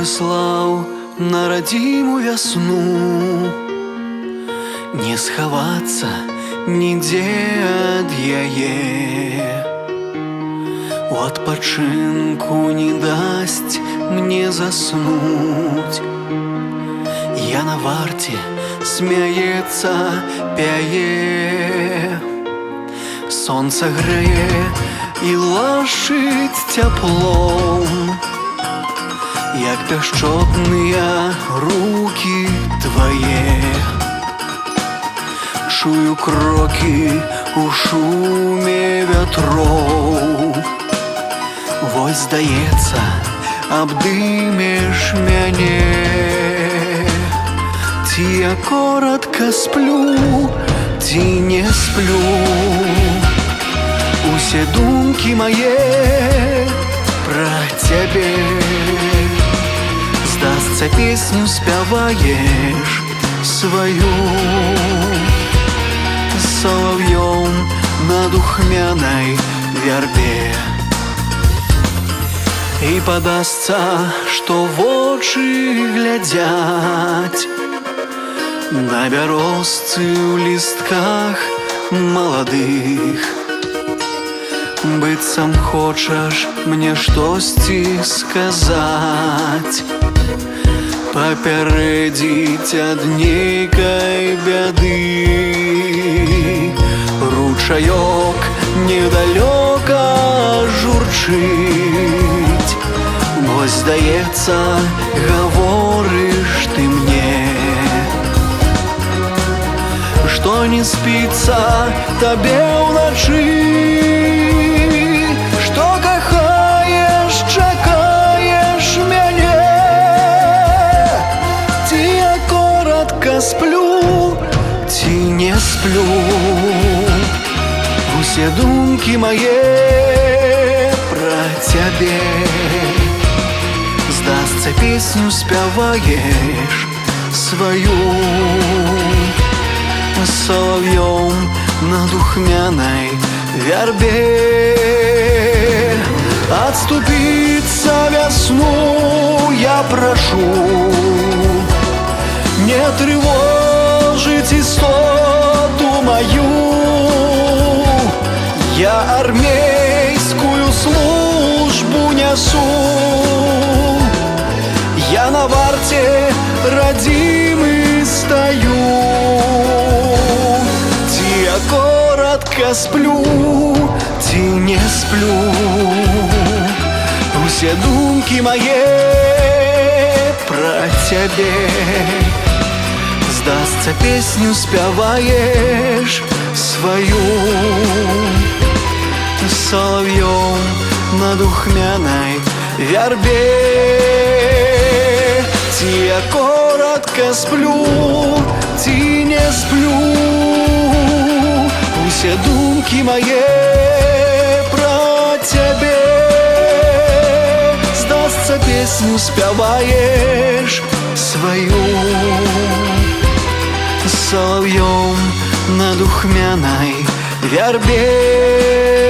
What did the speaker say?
прыслаў на радзіму вясну, не схавацца нідзе ад яе. У адпачынку не дасць мне заснуць. Я на варце, смяецца, пяе. Сонца грэе і лашыць цяплом, як пяшчотныя рукі твае. Чую крокі у шуме вятроў. Вось, здаецца, абдымеш мяне. Ці я коротка сплю, ці не сплю. Усе думкі мае пра цябе. Здасца, песню спяваеш сваю соловьём на духмянай вярбе. І падасца, што вочы глядзяць на бярозцы ў лістках маладых. Быццам хочаш мне штосьці сказаць, папярэдзіць ад нейкай бяды. Ручаёк недалёка журчыць. Вось, здаецца, гаворыш ты мне, што не спіцца табе ўначы, што кахаеш, чакаеш мяне. Ці я коротка сплю, ці не сплю. Усе думкі мае пра цябе. Здасца, песню спяваеш сваю соловьём на духмянай вярбе. Адступіцца вясну я прашу, не трывожыць істоту маю. Я армейскую службу нясу. Я на варте радзімы стаю. Ці я коротка сплю, ці не сплю. Усе думкі мае пра цябе. Здасца, песню спяваеш сваю соловьём на духмянай вярбе. Ці я коротка сплю, ці не сплю. Усе думкі мае пра цябе. Здасца, песню спяваеш сваю соловьём на духмянай вярбе.